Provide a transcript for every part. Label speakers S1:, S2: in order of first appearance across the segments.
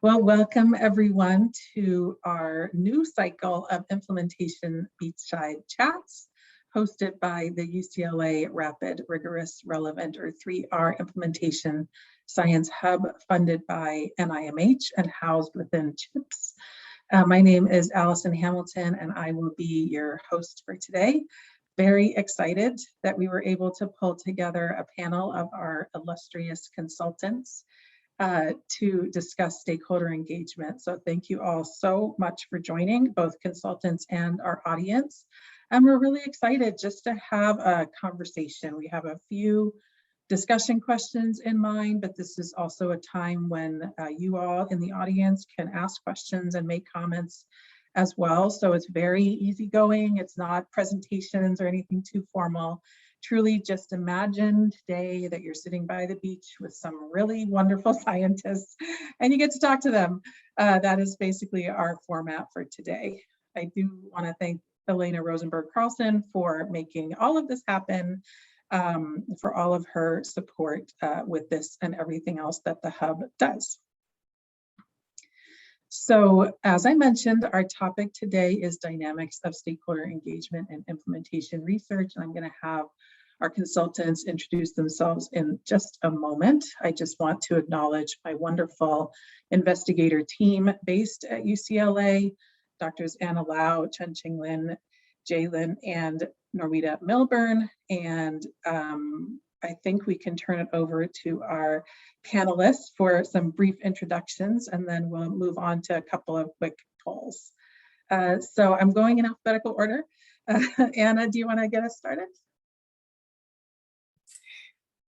S1: Well, welcome everyone to our new cycle of implementation Beachside chats hosted by the UCLA Rapid, Rigorous, Relevant, or 3R Implementation Science Hub funded by NIMH and housed within CHIPS. My name is Alison Hamilton and I will be your host for today. Very excited that we were able to pull together a panel of our illustrious consultants to discuss stakeholder engagement. So thank you all so much for joining, both consultants and our audience. And we're really excited just to have a conversation. We have a few discussion questions in mind, but this is also a time when you all in the audience can ask questions and make comments as well. So it's very easygoing. It's not presentations or anything too formal. Truly just imagine today that you're sitting by the beach with some really wonderful scientists and you get to talk to them. That is basically our format for today. I do want to thank Elena Rosenberg-Carlson for making all of this happen, for all of her support with this and everything else that the Hub does. So as I mentioned, our topic today is dynamics of stakeholder engagement and implementation research. And I'm going to have our consultants introduce themselves in just a moment. I just want to acknowledge my wonderful investigator team based at UCLA, Drs. Anna Lau, Chen-Ching Lin, Jaylin, and Norita Milburn. And I think we can turn it over to our panelists for some brief introductions, and then we'll move on to a couple of quick polls. So I'm going in alphabetical order. Anna, do you want to get us started?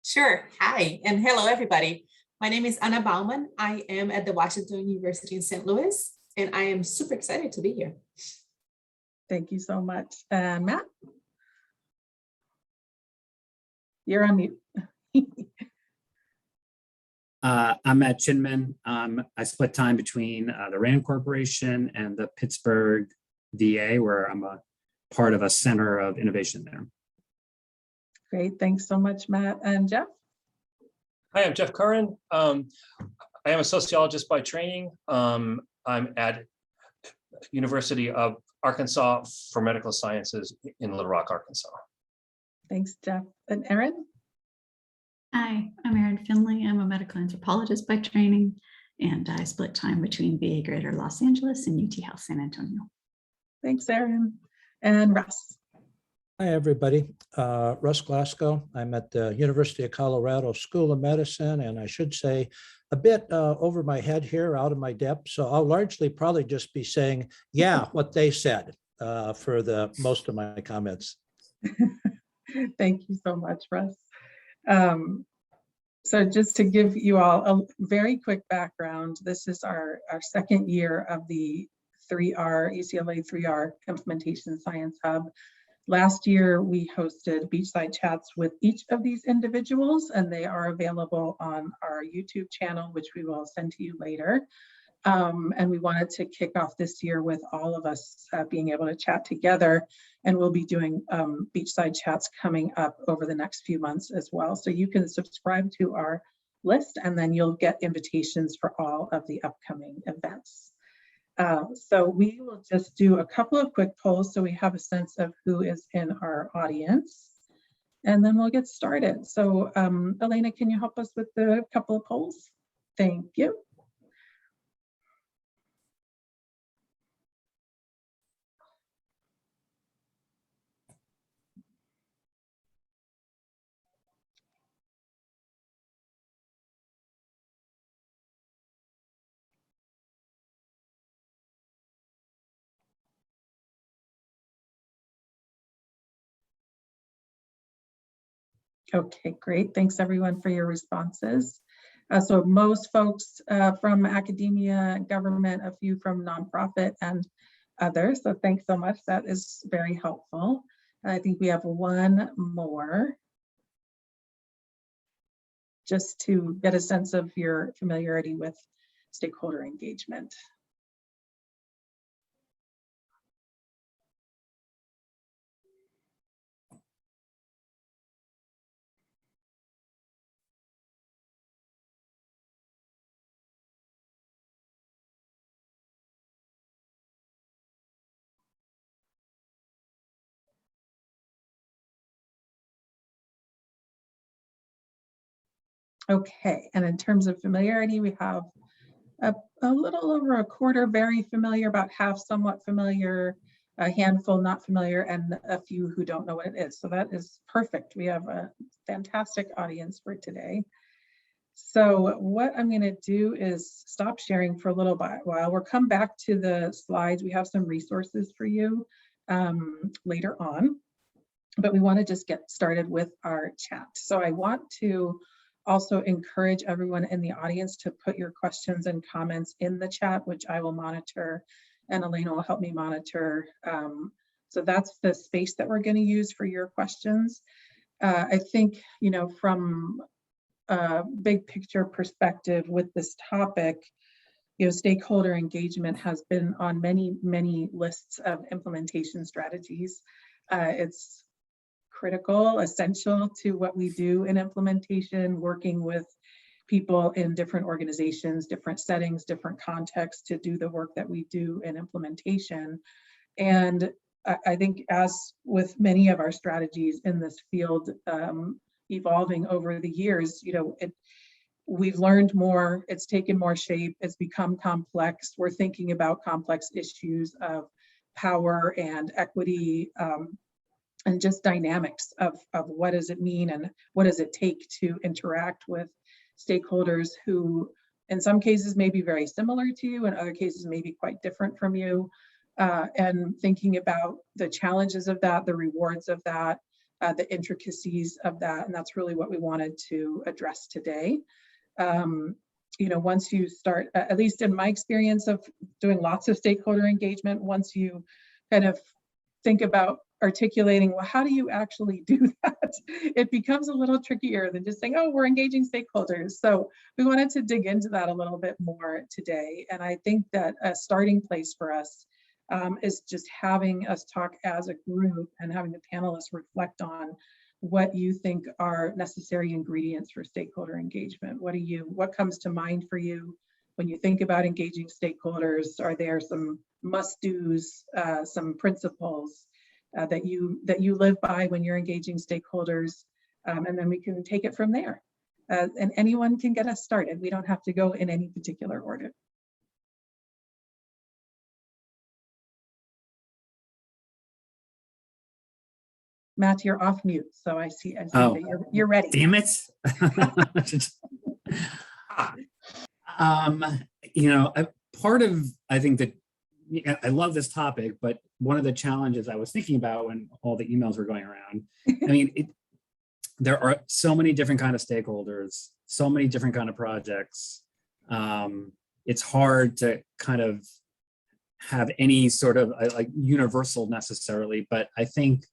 S2: Sure. Hi, and hello, everybody. My name is Anna Baumann. I am at the Washington University in St. Louis, and I am super excited to be here.
S1: Thank you so much. And Matt? You're on mute.
S3: I'm at Chinman. I split time between the RAND Corporation and the Pittsburgh VA, where I'm a part of a center of innovation there.
S1: Great, thanks so much, Matt. And Jeff?
S4: Hi, I'm Geoff Curran. I am a sociologist by training. I'm at University of Arkansas for Medical Sciences in Little Rock, Arkansas.
S1: Thanks, Jeff. And Erin?
S5: Hi, I'm Erin Finley. I'm a medical anthropologist by training, and I split time between VA Greater Los Angeles and UT Health San Antonio.
S1: Thanks, Erin. And Russ?
S6: Hi, everybody. Russ Glasgow. I'm at the University of Colorado School of Medicine, and I should say a bit over my head here, out of my depth. So I'll largely probably just be saying, yeah, what they said for the most of my comments.
S1: Thank you so much, Russ. So just to give you all a very quick background, this is our second year of the UCLA 3R Implementation Science Hub. Last year, we hosted Beachside chats with each of these individuals, and they are available on our YouTube channel, which we will send to you later. And we wanted to kick off this year with all of us being able to chat together, and we'll be doing Beachside chats coming up over the next few months as well. So you can subscribe to our list, and then you'll get invitations for all of the upcoming events. So we will just do a couple of quick polls so we have a sense of who is in our audience, and then we'll get started. So Elena, can you help us with the couple of polls? Thank you. Okay, great. Thanks everyone for your responses. So most folks from academia, government, a few from nonprofit and others. So thanks so much. That is very helpful. I think we have one more just to get a sense of your familiarity with stakeholder engagement. Okay, and in terms of familiarity, we have a little over a quarter very familiar, about half somewhat familiar, a handful not familiar, and a few who don't know what it is. So that is perfect. We have a fantastic audience for today. So what I'm going to do is stop sharing for a little while. We'll come back to the slides. We have some resources for you later on, but we want to just get started with our chat. So I want to also encourage everyone in the audience to put your questions and comments in the chat, which I will monitor, and Elena will help me monitor. So that's the space that we're going to use for your questions. I think, you know, from a big picture perspective with this topic, you know, stakeholder engagement has been on many lists of implementation strategies. It's critical, essential to what we do in implementation, working with people in different organizations, different settings, different contexts to do the work that we do in implementation. And I think, as with many of our strategies in this field, evolving over the years, you know, we've learned more, it's taken more shape, it's become complex. We're thinking about complex issues of power and equity, and just dynamics of what does it mean and what does it take to interact with stakeholders who in some cases may be very similar to you, in other cases may be quite different from you, and thinking about the challenges of that, the rewards of that, the intricacies of that. And that's really what we wanted to address today. You know, once you start, at least in my experience of doing lots of stakeholder engagement, once you kind of think about articulating, well, how do you actually do that? It becomes a little trickier than just saying, oh, we're engaging stakeholders. So we wanted to dig into that a little bit more today. And I think that a starting place for us is just having us talk as a group and having the panelists reflect on what you think are necessary ingredients for stakeholder engagement. What comes to mind for you when you think about engaging stakeholders? Are there some must-dos, some principles that you live by when you're engaging stakeholders? And then we can take it from there. And anyone can get us started. We don't have to go in any particular order. Matt, you're off mute, so I see that you're ready.
S3: Damn it. You know, part of, I think that, I love this topic, but one of the challenges I was thinking about when all the emails were going around, I mean, there are so many different kind of stakeholders, so many different kind of projects. It's hard to kind of have any sort of like universal necessarily, but I think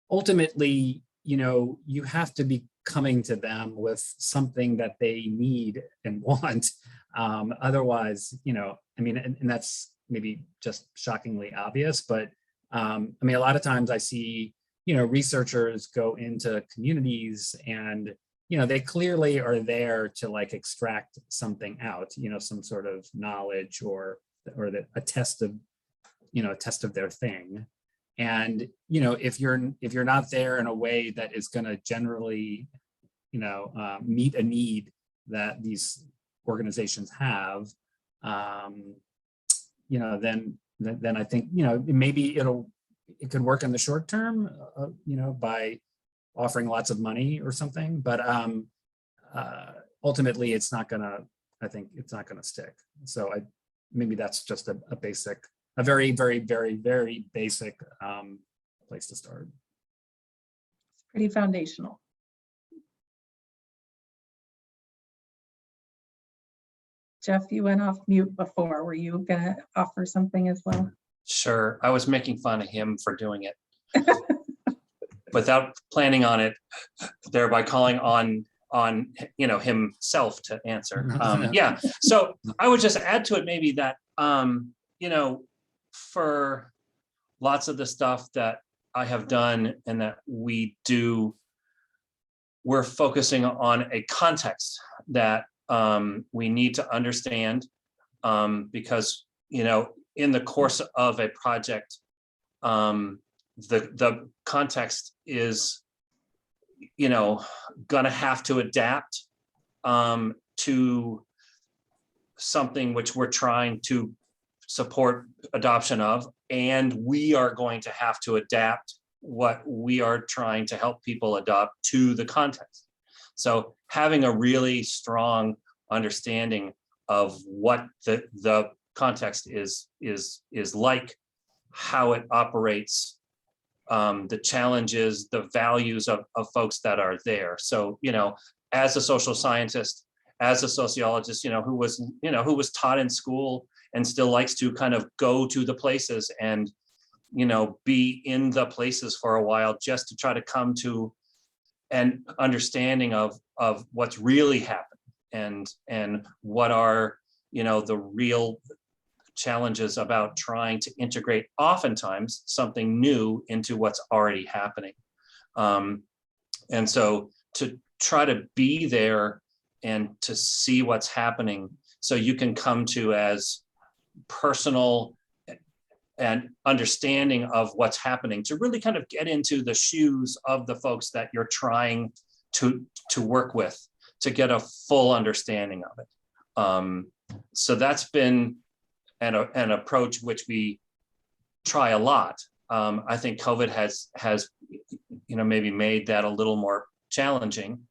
S3: ultimately, you know, you have to be coming to them with something that they need and want. Otherwise, you know, I mean, and that's maybe just shockingly obvious, but I mean, a lot of times I see, you know, researchers go into communities and, you know, they clearly are there to like extract something out, you know, some sort of knowledge or a test of, you know, a test of their thing. And, you know, if you're not there in a way that is going to generally, you know, meet a need that these organizations have, you know, then I think, you know, maybe it could work in the short term, you know, by offering lots of money or something, but ultimately it's not gonna, I think it's not gonna stick. So maybe that's just a basic, a very, very, very, very basic place to start.
S1: It's pretty foundational. Jeff, you went off mute before. Were you gonna offer something as well?
S4: Sure, I was making fun of him for doing it without planning on it, thereby calling on you know, himself to answer. Yeah, so I would just add to it maybe that you know, for lots of the stuff that I have done and that we do, we're focusing on a context that we need to understand, because, you know, in the course of a project, the context is gonna have to adapt to something which we're trying to support adoption of, and we are going to have to adapt what we are trying to help people adopt to the context. So having a really strong understanding of what the context is like, how it operates, the challenges, the values of folks that are there. So, as a social scientist, as a sociologist, who was taught in school and still likes to kind of go to the places and, be in the places for a while just to try to come to an understanding of what's really happening and what are, the real challenges about trying to integrate oftentimes something new into what's already happening. And so to try to be there and to see what's happening so you can come to as personal and understanding of what's happening, to really kind of get into the shoes of the folks that you're trying to work with, to get a full understanding of it. So that's been an approach which we try a lot. I think COVID has maybe made that a little more challenging,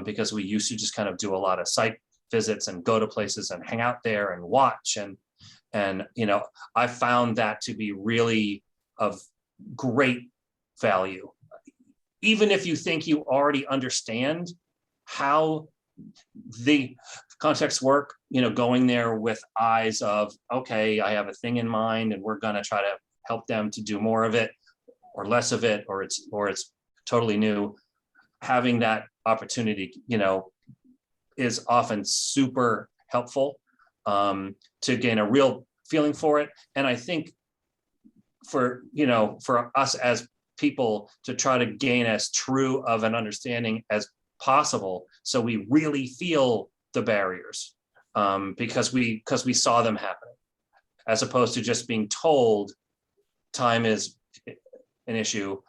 S4: because we used to just kind of do a lot of site visits and go to places and hang out there and watch, and I found that to be really of great value. Even if you think you already understand how the contexts work, going there with eyes of, okay, I have a thing in mind and we're going to try to help them to do more of it or less of it, or it's totally new. Having that opportunity, is often super helpful to gain a real feeling for it. And I think for us as people to try to gain as true of an understanding as possible, so we really feel the barriers, because we saw them happening, as opposed to just being told time is an issue,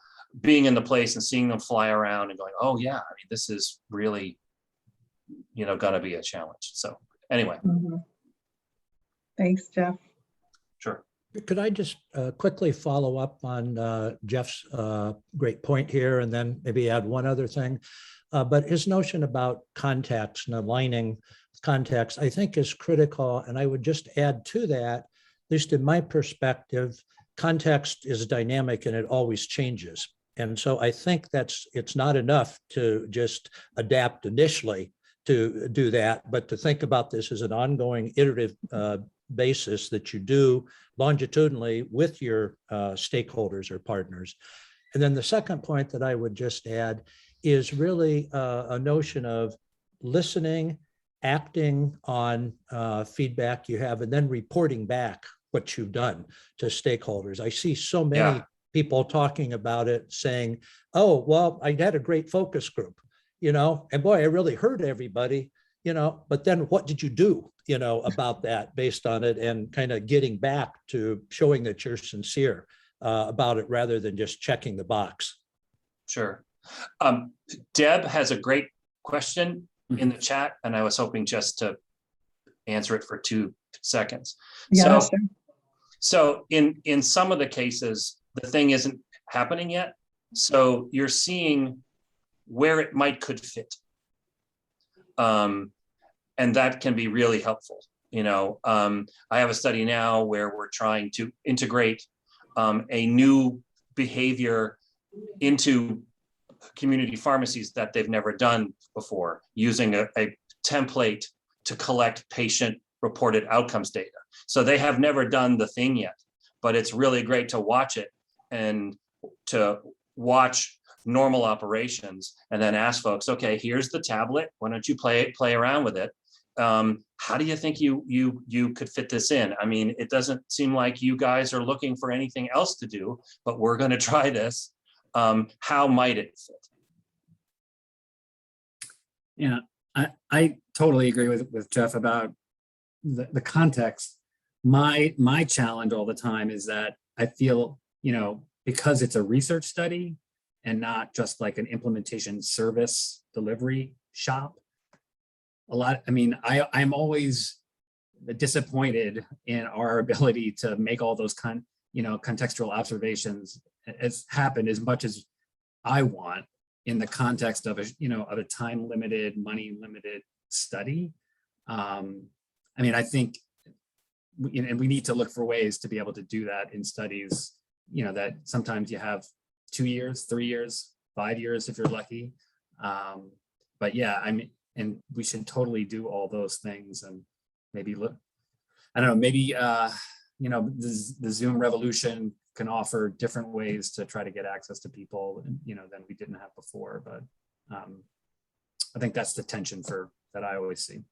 S4: being in the place and seeing them fly around and going, oh yeah, this is really gonna be a challenge. So anyway.
S1: Mm-hmm. Thanks, Jeff.
S4: Sure.
S6: Could I just quickly follow up on Jeff's great point here, and then maybe add one other thing? But his notion about context and aligning context, I think, is critical. And I would just add to that, at least in my perspective, context is dynamic and it always changes. And so I think it's not enough to just adapt initially to do that, but to think about this as an ongoing iterative basis that you do longitudinally with your stakeholders or partners. And then the second point that I would just add is really a notion of listening, acting on feedback you have, and then reporting back what you've done to stakeholders. I see so many people talking about it, saying, oh, well, I had a great focus group, and boy, I really heard everybody, but then what did you do, about that based on it, and kind of getting back to showing that you're sincere about it rather than just checking the box.
S4: Sure. Deb has a great question in the chat, and I was hoping just to answer it for 2 seconds.
S1: Yeah,
S4: so,
S1: sure.
S4: So in some of the cases, the thing isn't happening yet. So you're seeing where it could fit. And that can be really helpful. I have a study now where we're trying to integrate a new behavior into community pharmacies that they've never done before, using a template to collect patient reported outcomes data. So they have never done the thing yet, but it's really great to watch it and to watch normal operations and then ask folks, okay, here's the tablet. Why don't you play around with it? How do you think you could fit this in? It doesn't seem like you guys are looking for anything else to do, but we're going to try this. How might it fit?
S3: Yeah, I totally agree with Jeff about the context. My challenge all the time is that I feel, because it's a research study, and not just like an implementation service delivery shop. I'm always disappointed in our ability to make all those contextual observations as happen as much as I want in the context of a time limited, money limited study. I think, and we need to look for ways to be able to do that in studies, that sometimes you have 2 years, 3 years, 5 years if you're lucky. But yeah, and we should totally do all those things, and maybe look, I don't know, maybe the Zoom revolution can offer different ways to try to get access to people, than we didn't have before. But I think that's the tension that I always see.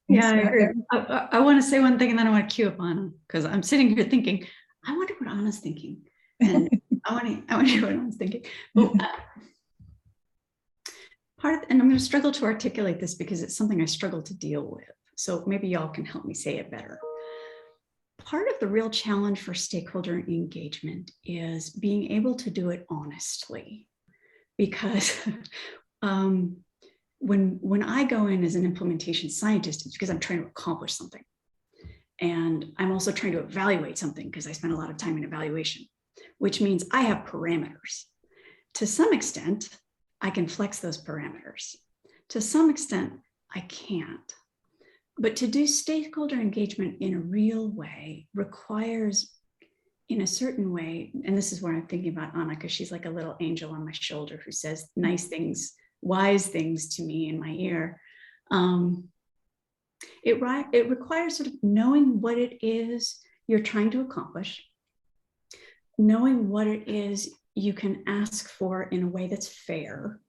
S5: Yeah, I agree. I want to say one thing, and then I want to cue up Anna, because I'm sitting here thinking, I wonder what Anna's thinking, and I want to hear what Anna's thinking. But, and I'm going to struggle to articulate this because it's something I struggle to deal with. So maybe y'all can help me say it better. Part of the real challenge for stakeholder engagement is being able to do it honestly, because when I go in as an implementation scientist, it's because I'm trying to accomplish something. And I'm also trying to evaluate something because I spend a lot of time in evaluation, which means I have parameters. To some extent, I can flex those parameters. To some extent, I can't. But to do stakeholder engagement in a real way requires, in a certain way, and this is where I'm thinking about Anna, because she's like a little angel on my shoulder who says nice things, wise things to me in my ear. It requires sort of knowing what it is you're trying to accomplish, knowing what it is you can ask for in a way that's fair,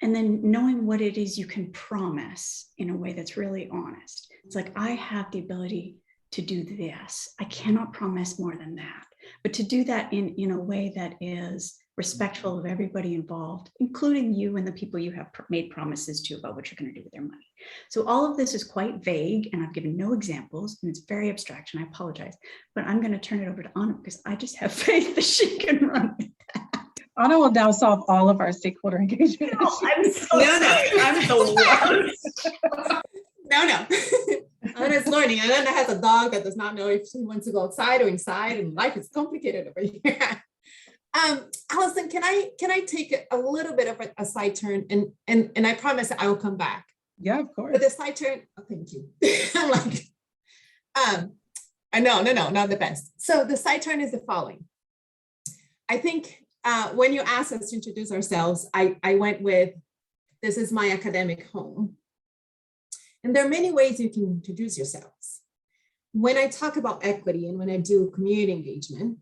S5: and then knowing what it is you can promise in a way that's really honest. It's like, I have the ability to do this. I cannot promise more than that, but to do that in a way that is respectful of everybody involved, including you and the people you have made promises to about what you're going to do with their money. So all of this is quite vague, and I've given no examples, and it's very abstract, and I apologize, but I'm going to turn it over to Anna because I just have faith that she can run with that.
S1: Anna will now solve all of our stakeholder engagement issues.
S5: I'm so sorry. I'm the worst.
S2: No. Anna's learning. Anna has a dog that does not know if she wants to go outside or inside, and life is complicated over here. Alison, can I take a little bit of a side turn, and I promise I will come back.
S1: Yeah, of course.
S2: But the side turn, oh, thank you. I'm like, no, not the best. So the side turn is the following. I think when you asked us to introduce ourselves, I went with, this is my academic home. And there are many ways you can introduce yourselves. When I talk about equity and when I do community engagement,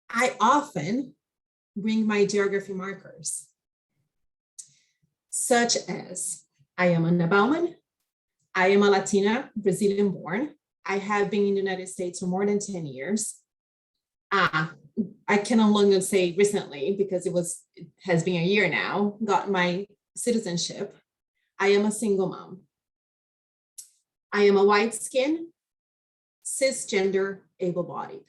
S2: I often bring my geography markers, such as I am Anna Baumann, I am a Latina, Brazilian born. I have been in the United States for more than 10 years. I can no longer say recently because it has been a year now, got my citizenship. I am a single mom. I am a white skin, cisgender, able-bodied.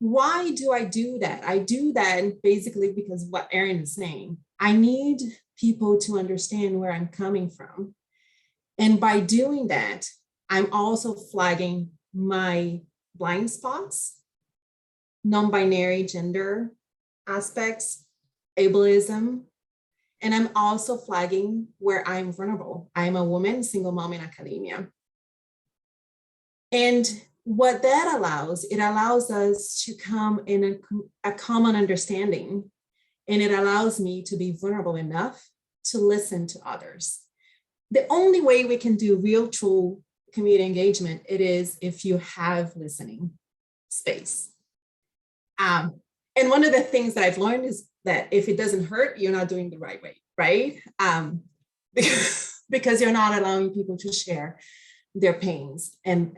S2: Why do I do that? I do that basically because what Erin is saying. I need people to understand where I'm coming from. And by doing that, I'm also flagging my blind spots, non-binary gender aspects, ableism, and I'm also flagging where I'm vulnerable. I'm a woman, single mom in academia. And what that allows, it allows us to come in a common understanding, and it allows me to be vulnerable enough to listen to others. The only way we can do real, true community engagement, it is if you have listening space. And one of the things that I've learned is that if it doesn't hurt, you're not doing the right way, right? Because you're not allowing people to share their pains and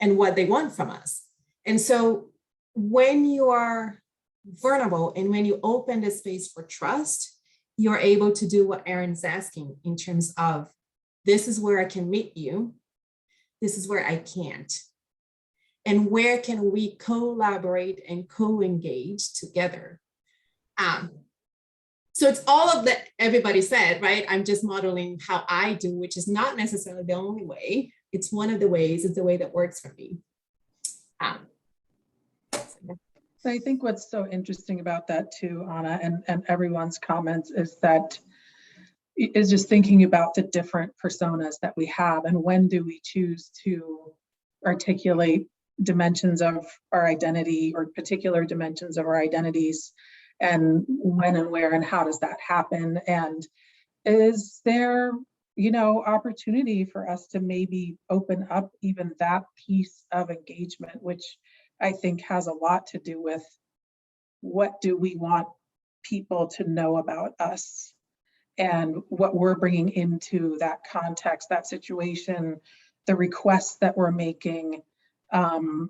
S2: what they want from us. And so when you are vulnerable and when you open the space for trust, you're able to do what Erin's asking in terms of, this is where I can meet you, this is where I can't. and where can we collaborate and co-engage together? So it's all of that everybody said, right? I'm just modeling how I do, which is not necessarily the only way. It's one of the ways, it's the way that works for me.
S1: So I think what's so interesting about that too, Anna, and everyone's comments is just thinking about the different personas that we have, and when do we choose to articulate dimensions of our identity or particular dimensions of our identities, and when and where and how does that happen? And is there, opportunity for us to maybe open up even that piece of engagement, which I think has a lot to do with what do we want people to know about us and what we're bringing into that context, that situation, the requests that we're making. And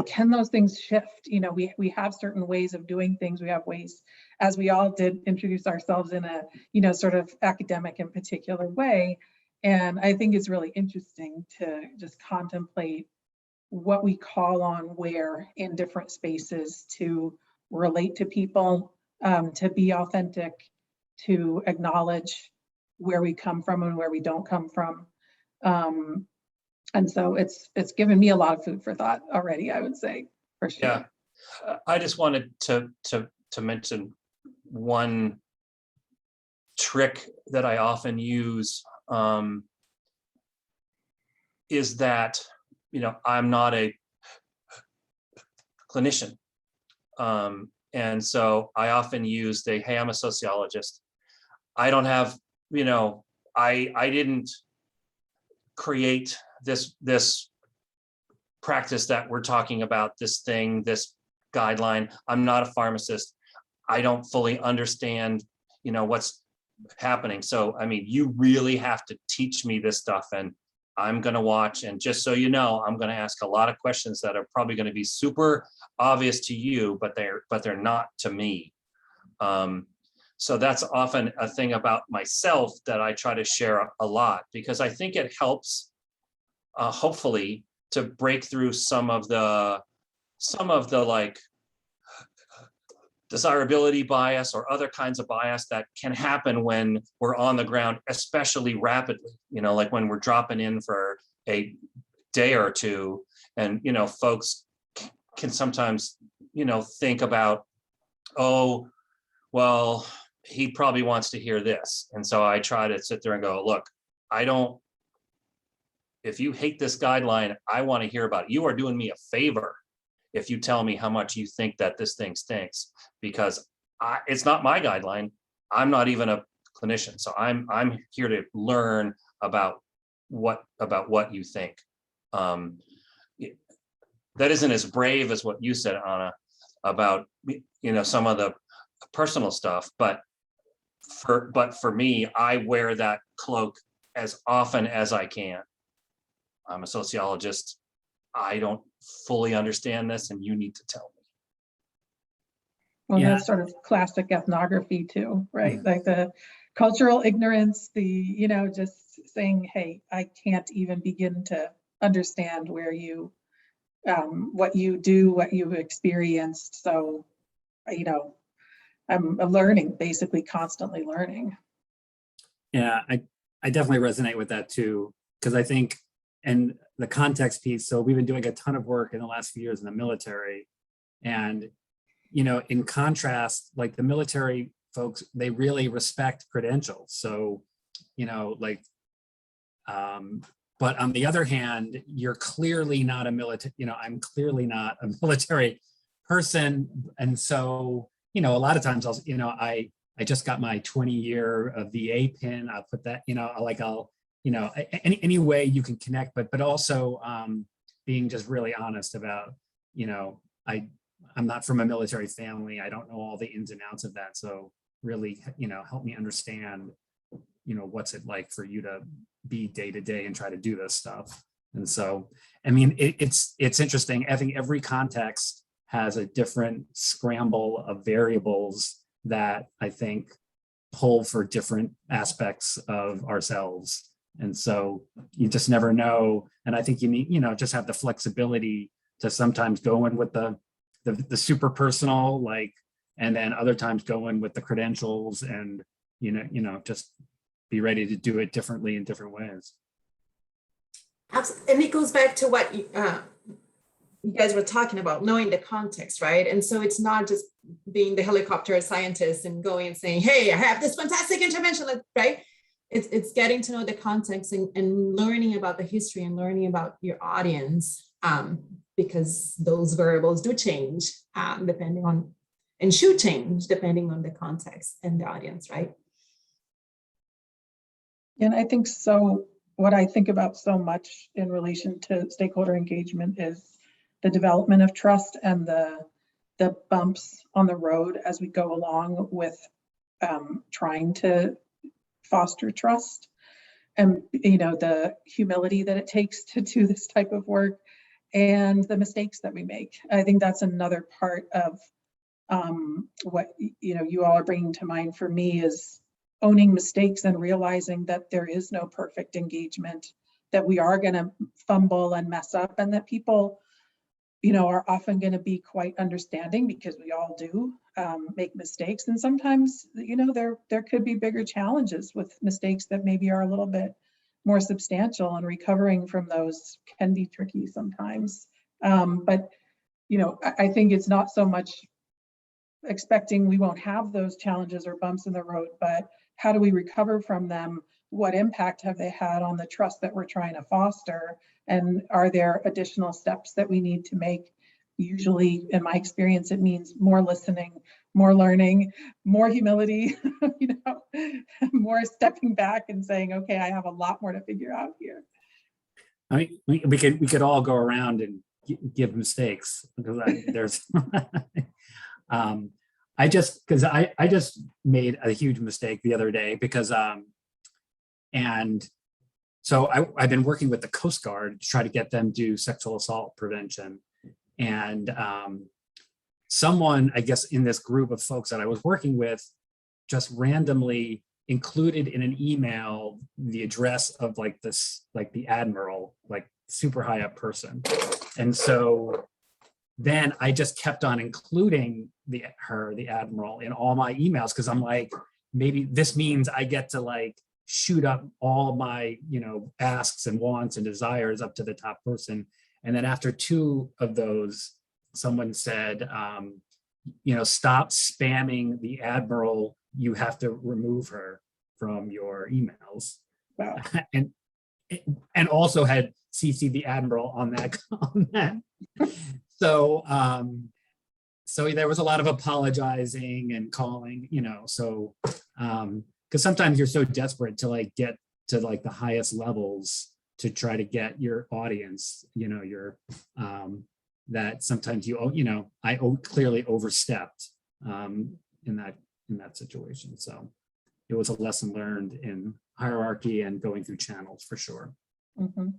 S1: can those things shift? We have certain ways of doing things. We have ways, as we all did, introduce ourselves in a, sort of academic and particular way. And I think it's really interesting to just contemplate what we call on where in different spaces to relate to people, to be authentic, to acknowledge where we come from and where we don't come from. And so it's given me a lot of food for thought already, I would say, for sure.
S4: Yeah, I just wanted to mention one trick that I often use, is that, I'm not a clinician. And so I often use hey, I'm a sociologist. I don't have, I didn't create this practice that we're talking about, this guideline. I'm not a pharmacist. I don't fully understand, what's happening. So, you really have to teach me this stuff, and I'm going to watch. And just so you know, I'm going to ask a lot of questions that are probably going to be super obvious to you, but they're not to me. So that's often a thing about myself that I try to share a lot, because I think it helps, hopefully, to break through some of the like desirability bias or other kinds of bias that can happen when we're on the ground, especially rapidly, like when we're dropping in for a day or two, and, folks can sometimes, think about, oh, well, he probably wants to hear this. And so I try to sit there and go, look, if you hate this guideline, I want to hear about it. You are doing me a favor if you tell me how much you think that this thing stinks, because it's not my guideline. I'm not even a clinician. So I'm here to learn about what you think. That isn't as brave as what you said, Anna, about, some of the personal stuff, but for me, I wear that cloak as often as I can. I'm a sociologist. I don't fully understand this, and you need to tell me.
S1: Well,
S3: Yeah.
S1: that's sort of classic ethnography too, right? Like the cultural ignorance, just saying, hey, I can't even begin to understand where you, what you do, what you've experienced. So, I'm learning, basically constantly learning.
S3: Yeah, I definitely resonate with that too, because I think, and the context piece, so we've been doing a ton of work in the last few years in the military, and in contrast, like the military folks, they really respect credentials. So, but on the other hand, you're clearly not a military, I'm clearly not a military person. And so, a lot of times I just got my 20-year VA pin. I'll put that, any way you can connect, but also being just really honest about, I'm not from a military family. I don't know all the ins and outs of that. So really, help me understand, what's it like for you to be day to day and try to do this stuff. And so, it's interesting. I think every context has a different scramble of variables that I think pull for different aspects of ourselves. And so you just never know. And I think you need, just have the flexibility to sometimes go in with the super personal, like, and then other times go in with the credentials and, just be ready to do it differently in different ways.
S2: And it goes back to what you guys were talking about, knowing the context, right? And so it's not just being the helicopter scientist and going and saying, hey, I have this fantastic intervention, right? It's getting to know the context and learning about the history and learning about your audience, because those variables do change depending on, and should change depending on the context and the audience, right?
S1: And I think so. What I think about so much in relation to stakeholder engagement is the development of trust and the bumps on the road as we go along with trying to foster trust, and the humility that it takes to do this type of work, and the mistakes that we make. I think that's another part of what you all are bringing to mind for me, is owning mistakes and realizing that there is no perfect engagement, that we are going to fumble and mess up, and that people are often going to be quite understanding, because we all do make mistakes. And sometimes, there could be bigger challenges with mistakes that maybe are a little bit more substantial, and recovering from those can be tricky sometimes. But, I think it's not so much expecting we won't have those challenges or bumps in the road, but how do we recover from them? What impact have they had on the trust that we're trying to foster? And are there additional steps that we need to make? Usually, in my experience, it means more listening, more learning, more humility, more stepping back and saying, okay, I have a lot more to figure out here.
S3: I mean, we could all go around and give mistakes, because there's I just made a huge mistake the other day, because and so I've been working with the Coast Guard to try to get them to do sexual assault prevention. And someone, I guess, in this group of folks that I was working with, just randomly included in an email the address of the admiral, super high up person. And so then I just kept on including the admiral in all my emails, because I'm like, maybe this means I get to shoot up all my asks and wants and desires up to the top person. And then after 2 of those, someone said, stop spamming the admiral, you have to remove her from your emails.
S1: Wow.
S3: and also had CC'd the admiral on that. So there was a lot of apologizing and calling, so because sometimes you're so desperate to get to the highest levels to try to get your audience, that sometimes I clearly overstepped in that situation. So it was a lesson learned in hierarchy and going through channels, for sure.
S1: Mm-hmm.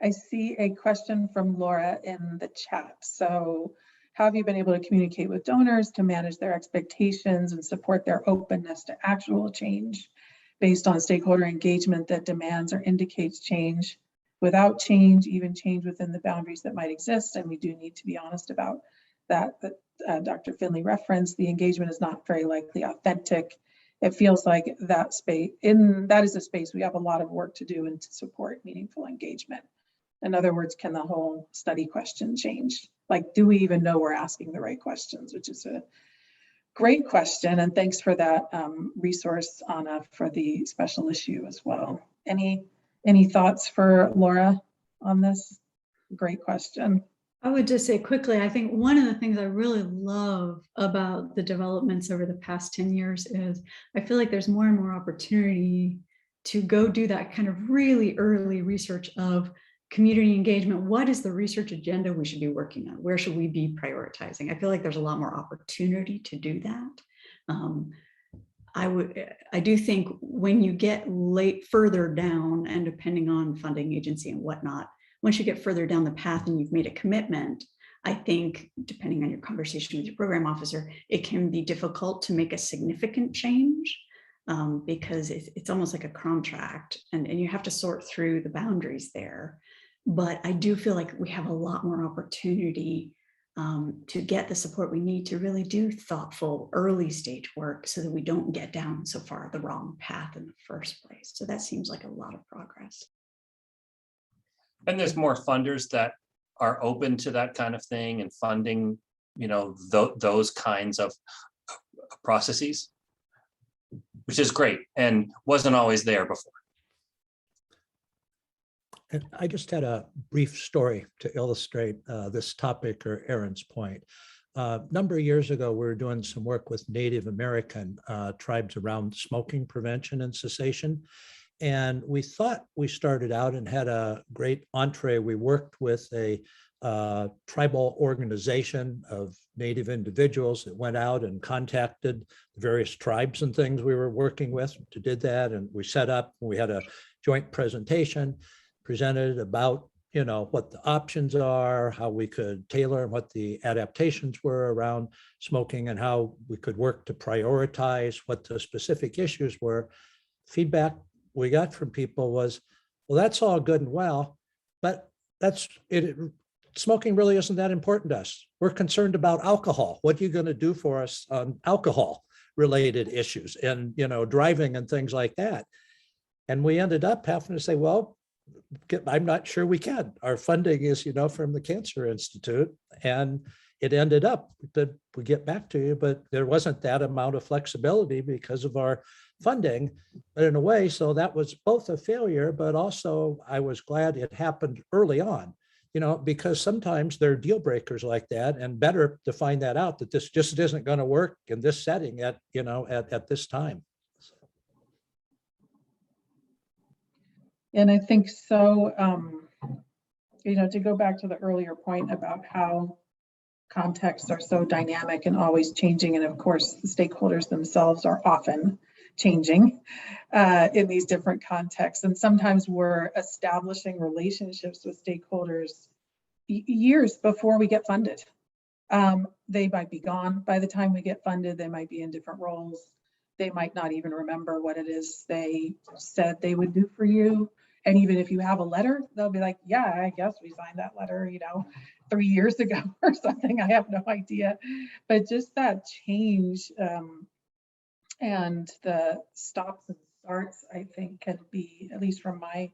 S1: I see a question from Laura in the chat. So, how have you been able to communicate with donors to manage their expectations and support their openness to actual change based on stakeholder engagement that demands or indicates change without change, even change within the boundaries that might exist? And we do need to be honest about that. Dr. Finley referenced, the engagement is not very likely authentic. It feels like that is a space we have a lot of work to do and to support meaningful engagement. In other words, can the whole study question change? Do we even know we're asking the right questions? Which is a great question. And thanks for that resource, Anna, for the special issue as well. Any thoughts for Laura on this? Great question.
S5: I would just say quickly, I think one of the things I really love about the developments over the past 10 years is I feel like there's more and more opportunity to go do that kind of really early research of community engagement. What is the research agenda we should be working on? Where should we be prioritizing? I feel like there's a lot more opportunity to do that. I do think when you get further down, and depending on funding agency and whatnot, once you get further down the path and you've made a commitment, I think depending on your conversation with your program officer, it can be difficult to make a significant change. because it's almost like a contract, and you have to sort through the boundaries there. But I do feel like we have a lot more opportunity to get the support we need to really do thoughtful early stage work so that we don't get down so far the wrong path in the first place. So that seems like a lot of progress.
S4: And there's more funders that are open to that kind of thing and funding, those kinds of processes, which is great and wasn't always there before.
S6: And I just had a brief story to illustrate this topic or Erin's point. A number of years ago, we were doing some work with Native American tribes around smoking prevention and cessation. And we thought we started out and had a great entree. We worked with a tribal organization of Native individuals that went out and contacted the various tribes and things we were working with to do that. And we set up, we had a joint presentation, presented about, what the options are, how we could tailor and what the adaptations were around smoking and how we could work to prioritize what the specific issues were. Feedback we got from people was, well, that's all good and well, but that's it. Smoking really isn't that important to us. We're concerned about alcohol. What are you going to do for us on alcohol related issues and, driving and things like that? And we ended up having to say, well, I'm not sure we can. Our funding is, from the Cancer Institute, and it ended up that we get back to you, but there wasn't that amount of flexibility because of our funding. But in a way, so that was both a failure, but also I was glad it happened early on, because sometimes there are deal breakers like that, and better to find that out that this just isn't going to work in this setting at this time.
S1: And I think so, to go back to the earlier point about how contexts are so dynamic and always changing. And of course, the stakeholders themselves are often changing in these different contexts. And sometimes we're establishing relationships with stakeholders years before we get funded. They might be gone by the time we get funded. They might be in different roles. They might not even remember what it is they said they would do for you. And even if you have a letter, they'll be like, yeah, I guess we signed that letter, 3 years ago or something. I have no idea. But just that change and the stops and starts, I think, can be, at least from my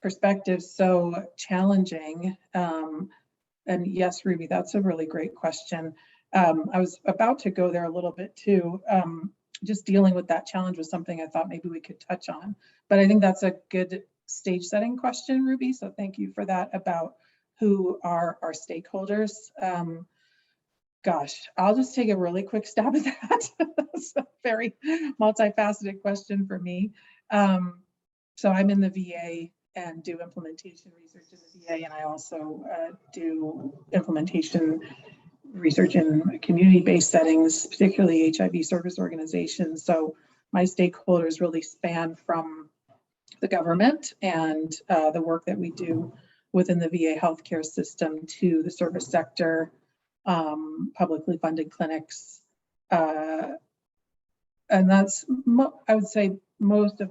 S1: perspective, so challenging. And yes, Ruby, that's a really great question. I was about to go there a little bit too. Just dealing with that challenge was something I thought maybe we could touch on. But I think that's a good stage setting question, Ruby. So thank you for that about who are our stakeholders. Gosh, I'll just take a really quick stab at that. That's a very multifaceted question for me. So I'm in the VA and do implementation research in the VA, and I also do implementation research in community-based settings, particularly HIV service organizations. So my stakeholders really span from the government and the work that we do within the VA healthcare system to the service sector, publicly funded clinics. And that's, I would say most of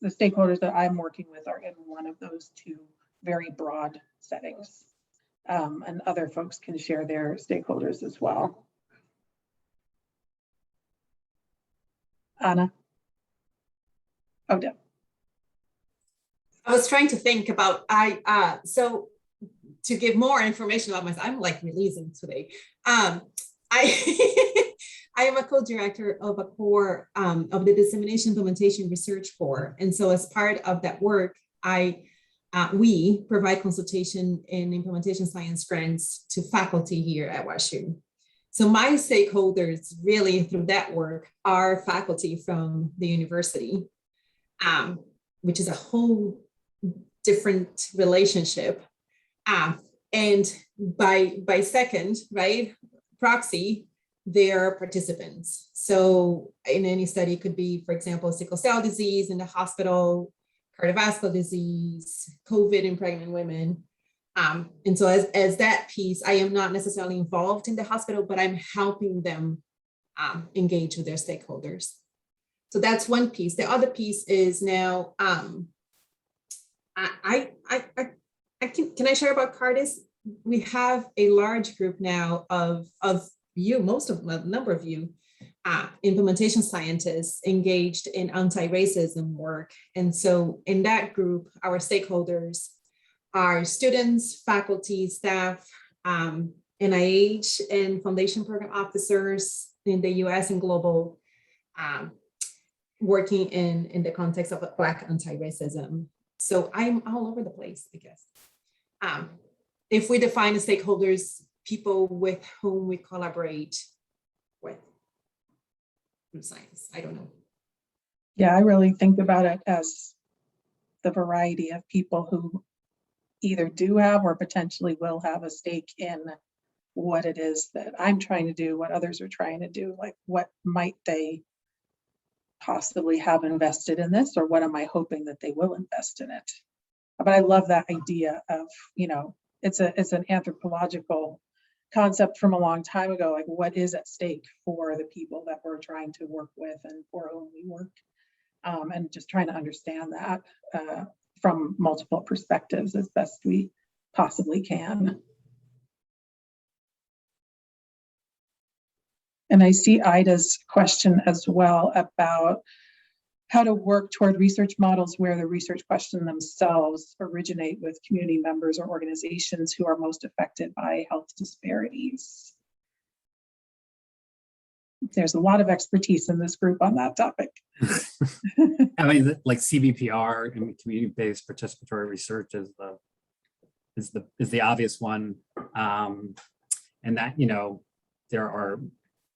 S1: the stakeholders that I'm working with are in one of those two very broad settings. And other folks can share their stakeholders as well. Anna? Oh, Deb.
S2: I was trying to think about, so to give more information about myself, I'm like releasing today. I am a co-director of a core of the Dissemination Implementation Research Core. And so as part of that work, we provide consultation and implementation science grants to faculty here at WashU. So my stakeholders really through that work are faculty from the university, which is a whole different relationship. And by second, right, proxy, they're participants. So in any study, it could be, for example, sickle cell disease in the hospital, cardiovascular disease, COVID in pregnant women. And so as that piece, I am not necessarily involved in the hospital, but I'm helping them engage with their stakeholders. So that's one piece. The other piece is now, can I share about Cardis? We have a large group now of you, a number of you, implementation scientists engaged in anti-racism work. And so in that group, our stakeholders are students, faculty, staff, NIH and foundation program officers in the US and global, working in the context of Black anti-racism. So I'm all over the place, I guess. If we define the stakeholders, people with whom we collaborate with through science, I don't know.
S1: Yeah, I really think about it as the variety of people who either do have or potentially will have a stake in what it is that I'm trying to do, what others are trying to do, like what might they possibly have invested in this, or what am I hoping that they will invest in it? But I love that idea of, it's an anthropological concept from a long time ago, like what is at stake for the people that we're trying to work with and for whom we work, and just trying to understand that from multiple perspectives as best we possibly can. And I see Ida's question as well about how to work toward research models where the research questions themselves originate with community members or organizations who are most affected by health disparities. There's a lot of expertise in this group on that topic.
S3: I mean, like CBPR and community-based participatory research is the obvious one, and that there are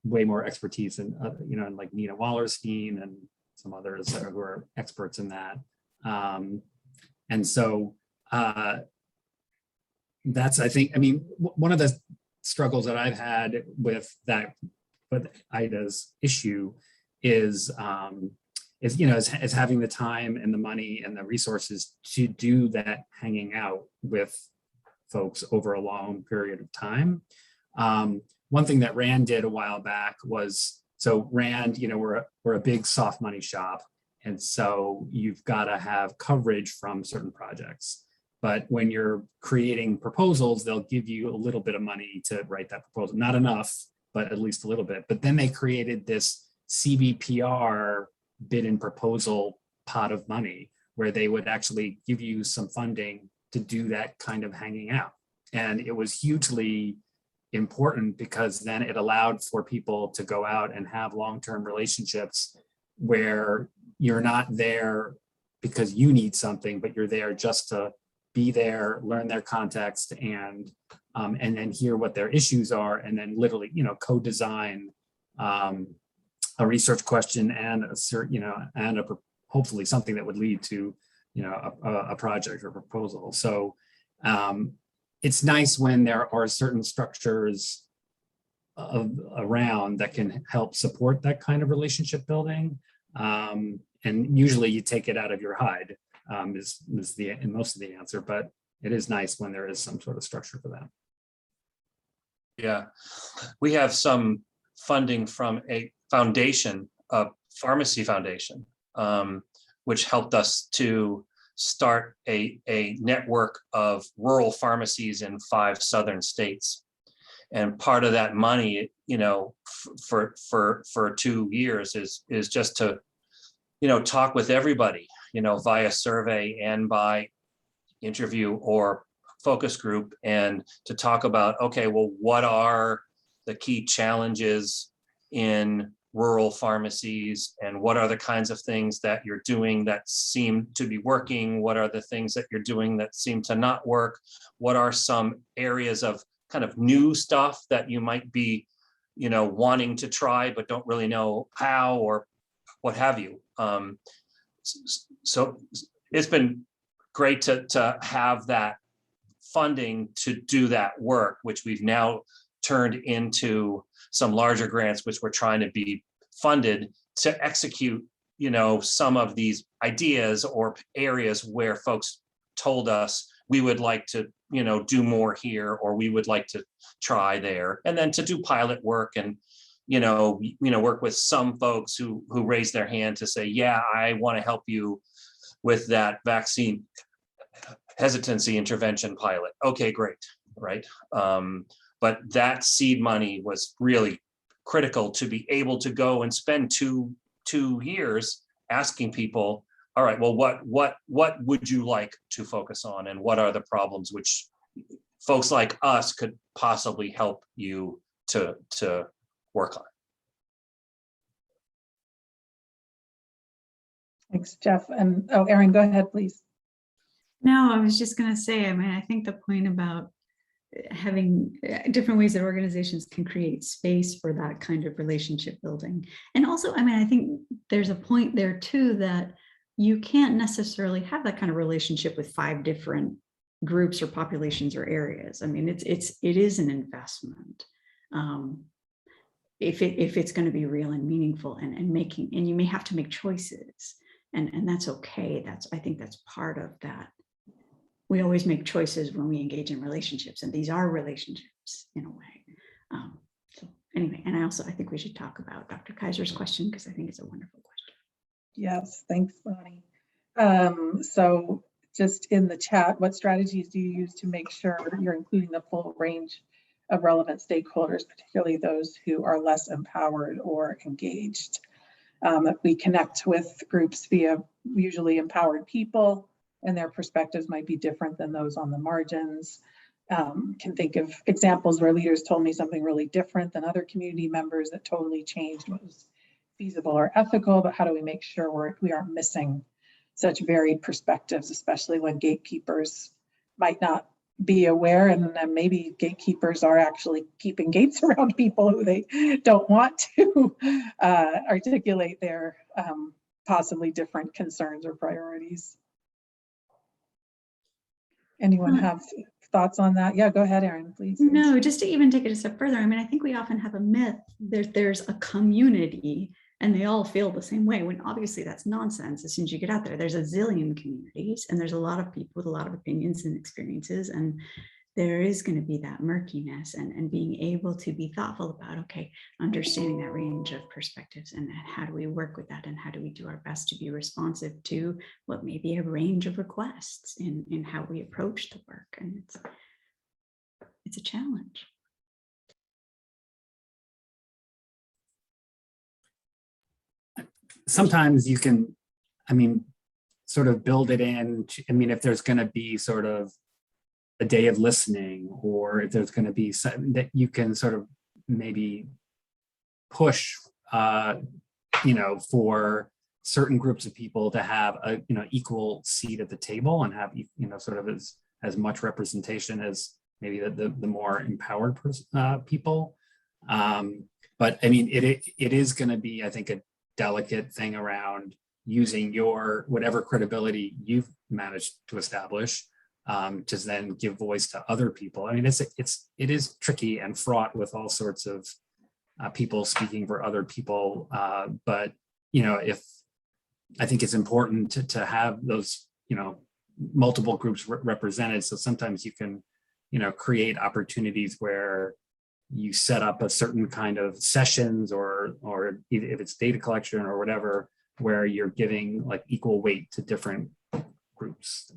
S3: way more expertise in in like Nina Wallerstein and some others who are experts in that, and so that's, I think, one of the struggles that I've had with Ida's issue is having the time and the money and the resources to do that hanging out with folks over a long period of time. One thing that RAND did a while back was, so RAND, we're a big soft money shop. And so you've got to have coverage from certain projects. But when you're creating proposals, they'll give you a little bit of money to write that proposal. Not enough, but at least a little bit. But then they created this CBPR bid and proposal pot of money where they would actually give you some funding to do that kind of hanging out. And it was hugely important because then it allowed for people to go out and have long-term relationships where you're not there because you need something, but you're there just to be there, learn their context, and then hear what their issues are, and then literally, co-design a research question and hopefully something that would lead to, a project or proposal. So it's nice when there are certain structures around that can help support that kind of relationship building. And usually you take it out of your hide is most of the answer, but it is nice when there is some sort of structure for that.
S4: Yeah, we have some funding from a foundation, a pharmacy foundation, which helped us to start a network of rural pharmacies in 5 southern states. And part of that money, for 2 years is just to, talk with everybody, via survey and by interview or focus group, and to talk about, okay, well, what are the key challenges in rural pharmacies, and what are the kinds of things that you're doing that seem to be working? What are the things that you're doing that seem to not work? What are some areas of kind of new stuff that you might be, wanting to try, but don't really know how or what have you? So it's been great to have that funding to do that work, which we've now turned into some larger grants, which we're trying to be funded to execute, some of these ideas or areas where folks told us we would like to, do more here, or we would like to try there, and then to do pilot work and, work with some folks who raise their hand to say, yeah, I want to help you with that vaccine hesitancy intervention pilot. Okay, great, right? But that seed money was really critical to be able to go and spend two years asking people, all right, well, what would you like to focus on, and what are the problems which folks like us could possibly help you to work on?
S1: Thanks, Jeff. And Erin, go ahead, please.
S5: No, I was just going to say, I mean, I think the point about having different ways that organizations can create space for that kind of relationship building. And also, I mean, I think there's a point there too, that you can't necessarily have that kind of relationship with 5 different groups or populations or areas. I mean, it is an investment. If it's going to be real and meaningful and you may have to make choices, and that's okay. I think that's part of that. We always make choices when we engage in relationships, and these are relationships in a way. So anyway, and I think we should talk about Dr. Kaiser's question, because I think it's a wonderful question.
S1: Yes, thanks, Bonnie. So just in the chat, what strategies do you use to make sure you're including the full range of relevant stakeholders, particularly those who are less empowered or engaged? If we connect with groups via usually empowered people, and their perspectives might be different than those on the margins. Can think of examples where leaders told me something really different than other community members that totally changed what was feasible or ethical, but how do we make sure we aren't missing such varied perspectives, especially when gatekeepers might not be aware, and then maybe gatekeepers are actually keeping gates around people who they don't want to articulate their possibly different concerns or priorities. Anyone have thoughts on that? Yeah, go ahead, Erin, please.
S5: No, just to even take it a step further. I mean, I think we often have a myth that there's a community and they all feel the same way, when obviously that's nonsense. As soon as you get out there, there's a zillion communities, and there's a lot of people with a lot of opinions and experiences, and there is going to be that murkiness, and being able to be thoughtful about, okay, understanding that range of perspectives, and how do we work with that, and how do we do our best to be responsive to what may be a range of requests in how we approach the work. And it's a challenge.
S3: Sometimes you can, I mean, sort of build it in. I mean, if there's going to be sort of a day of listening, or if there's going to be something that you can sort of maybe push, for certain groups of people to have a, equal seat at the table, and have, sort of as much representation as maybe the more empowered people. But I mean, it is going to be, I think, a delicate thing around using your whatever credibility you've managed to establish to then give voice to other people. I mean, it is tricky and fraught with all sorts of people speaking for other people. But if I think it's important to have those multiple groups represented. So sometimes you can create opportunities where you set up a certain kind of sessions, or if it's data collection or whatever, where you're giving like equal weight to different groups.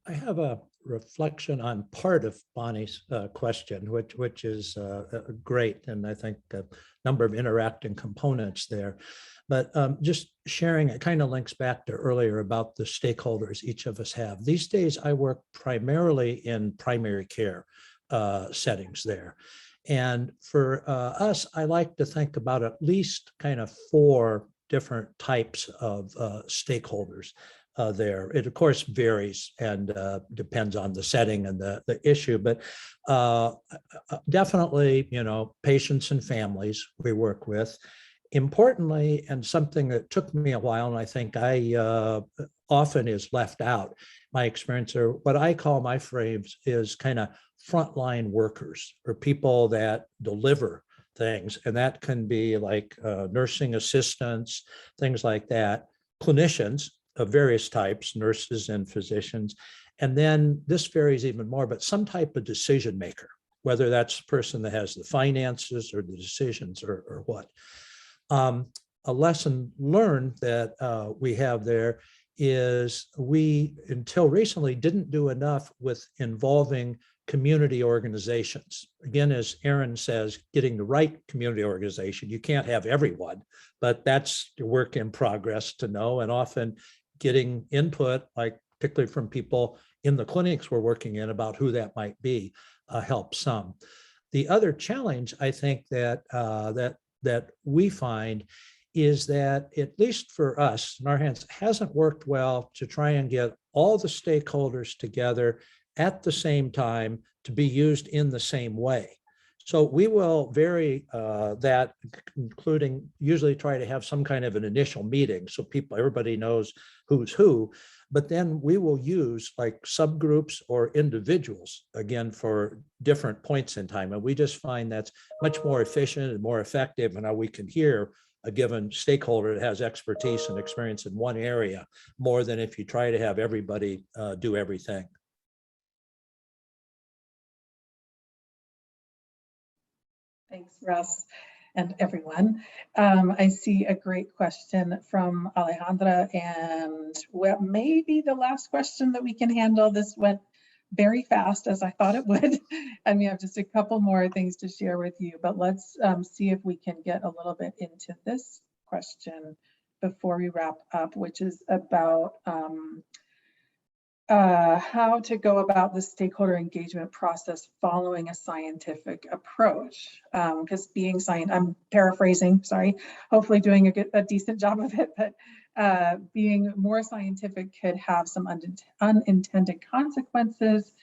S6: I have a reflection on part of Bonnie's question, which is great, and I think a number of interacting components there. But just sharing, it kind of links back to earlier about the stakeholders each of us have. These days, I work primarily in primary care settings there. And for us, I like to think about at least kind of 4 different types of stakeholders there. It, of course, varies and depends on the setting and the issue, but definitely, patients and families we work with. Importantly, and something that took me a while, and I think I often is left out, my experience, or what I call my phrase is kind of frontline workers, or people that deliver things. And that can be like nursing assistants, things like that, clinicians of various types, nurses and physicians. And then this varies even more, but some type of decision maker whether that's the person that has the finances or the decisions or what. A lesson learned that we have there is we, until recently, didn't do enough with involving community organizations. Again, as Erin says, getting the right community organization. You can't have everyone, but that's a work in progress to know, and often getting input, like particularly from people in the clinics we're working in, about who that might be, helps some. The other challenge I think that that we find is that, at least for us in our hands, hasn't worked well to try and get all the stakeholders together at the same time to be used in the same way. So we will vary that, including usually try to have some kind of an initial meeting so everybody knows who's who, but then we will use like subgroups or individuals, again, for different points in time. And we just find that's much more efficient and more effective, and how we can hear a given stakeholder that has expertise and experience in one area, more than if you try to have everybody do everything.
S1: Thanks, Russ, and everyone. I see a great question from Alejandra, and what may be the last question that we can handle. This went very fast, as I thought it would. And we have just a couple more things to share with you, but let's see if we can get a little bit into this question before we wrap up, which is about how to go about the stakeholder engagement process following a scientific approach. Because I'm paraphrasing, sorry, hopefully doing a decent job of it, but being more scientific could have some unintended consequences,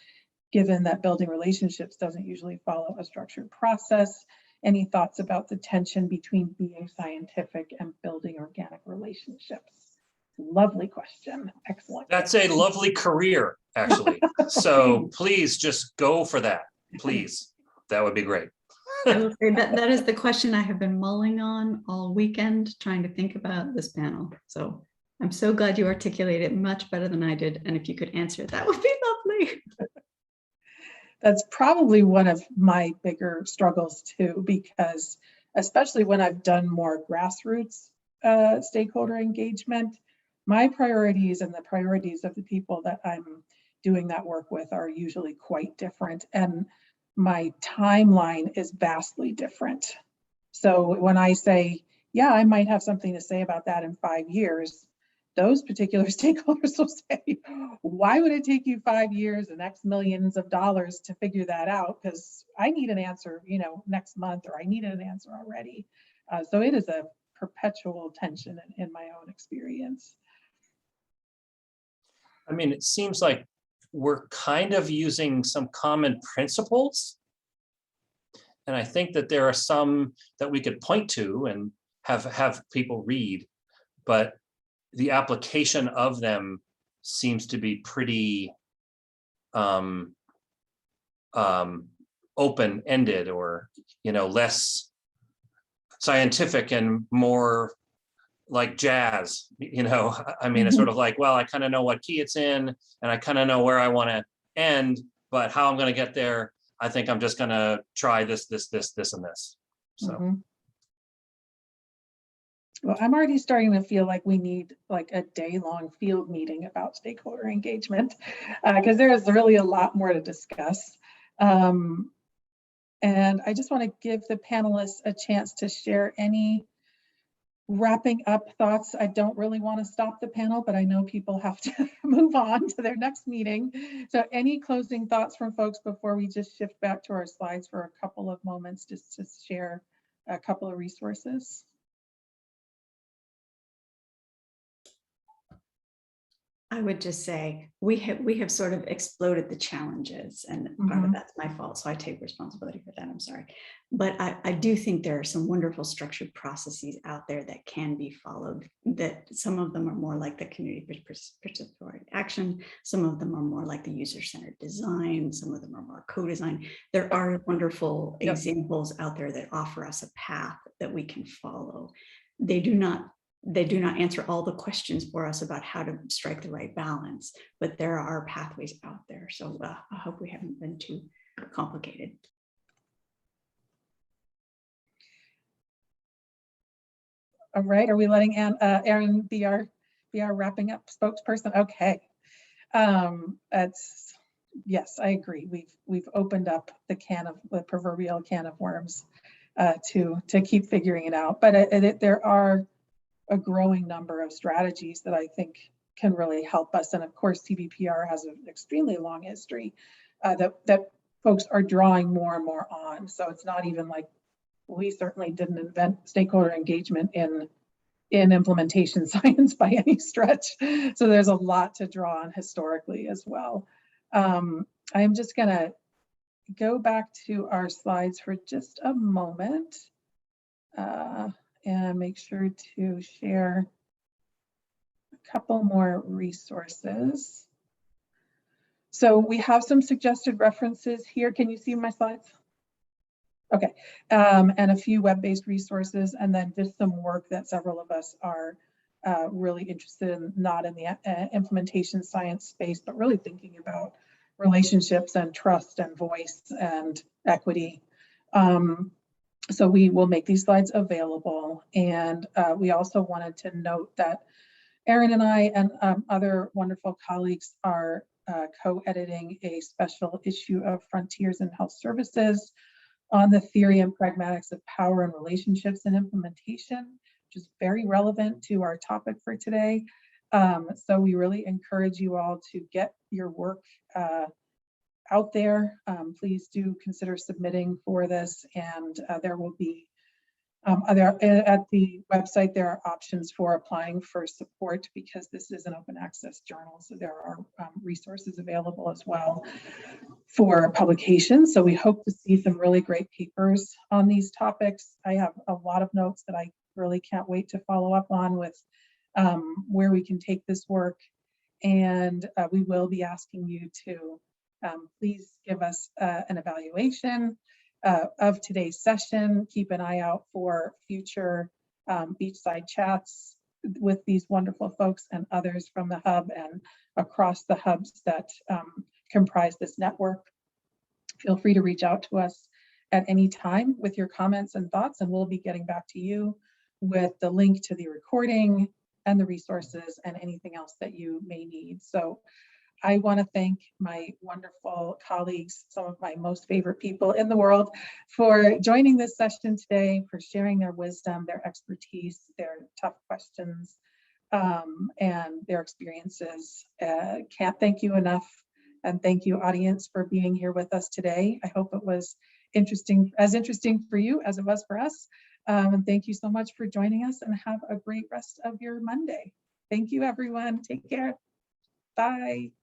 S1: given that building relationships doesn't usually follow a structured process. Any thoughts about the tension between being scientific and building organic relationships? Lovely question. Excellent.
S4: That's a lovely career, actually. So please just go for that. Please. That would be great.
S5: I will say that is the question I have been mulling on all weekend, trying to think about this panel. So I'm so glad you articulated it much better than I did. And if you could answer it, that would be lovely.
S1: That's probably one of my bigger struggles too, because especially when I've done more grassroots stakeholder engagement, my priorities and the priorities of the people that I'm doing that work with are usually quite different, and my timeline is vastly different. So when I say, yeah, I might have something to say about that in 5 years, those particular stakeholders will say, why would it take you 5 years and X millions of dollars to figure that out? Because I need an answer, next month, or I needed an answer already. So it is a perpetual tension in my own experience.
S4: I mean, it seems like we're kind of using some common principles. And I think that there are some that we could point to and have people read, but the application of them seems to be pretty open-ended, or less scientific and more like jazz. I mean, it's sort of like, well, I kind of know what key it's in, and I kind of know where I want to end, but how I'm going to get there, I think I'm just going to try this, and this. So.
S1: Well, I'm already starting to feel like we need like a day-long field meeting about stakeholder engagement, because there is really a lot more to discuss. And I just want to give the panelists a chance to share any wrapping up thoughts. I don't really want to stop the panel, but I know people have to move on to their next meeting. So any closing thoughts from folks before we just shift back to our slides for a couple of moments, just to share a couple of resources?
S5: I would just say we have sort of exploded the challenges, and part of that's my fault, so I take responsibility for that. I'm sorry, but I do think there are some wonderful structured processes out there that can be followed. That some of them are more like the community participatory action, some of them are more like the user-centered design, some of them are more co-design. There are wonderful examples out there that offer us a path that we can follow. They do not answer all the questions for us about how to strike the right balance, but there are pathways out there. So I hope we haven't been too complicated.
S1: All right, are we letting Erin be our wrapping up spokesperson? Okay. Yes, I agree. We've opened up the proverbial can of worms to keep figuring it out. But there are a growing number of strategies that I think can really help us. And of course, CBPR has an extremely long history that folks are drawing more and more on. So it's not even like we certainly didn't invent stakeholder engagement in implementation science by any stretch. So there's a lot to draw on historically as well. I'm just gonna go back to our slides for just a moment and make sure to share a couple more resources. So we have some suggested references here. Can you see my slides? Okay, and a few web-based resources, and then just some work that several of us are really interested in, not in the implementation science space, but really thinking about relationships and trust and voice and equity. So we will make these slides available. And we also wanted to note that Erin and I and other wonderful colleagues are co-editing a special issue of Frontiers in Health Services on the theory and pragmatics of power and relationships and implementation, which is very relevant to our topic for today. So we really encourage you all to get your work out there. Please do consider submitting for this, and there will be at the website, there are options for applying for support because this is an open access journal. So there are resources available as well for publication. So we hope to see some really great papers on these topics. I have a lot of notes that I really can't wait to follow up on with where we can take this work. And we will be asking you to please give us an evaluation of today's session. Keep an eye out for future Beachside chats with these wonderful folks and others from the hub and across the hubs that comprise this network. Feel free to reach out to us at any time with your comments and thoughts, and we'll be getting back to you with the link to the recording and the resources and anything else that you may need. So I want to thank my wonderful colleagues, some of my most favorite people in the world, for joining this session today, for sharing their wisdom, their expertise, their tough questions, and their experiences. Can't thank you enough. And thank you, audience, for being here with us today. I hope it was interesting for you as it was for us. And thank you so much for joining us, and have a great rest of your Monday. Thank you, everyone. Take care. Bye.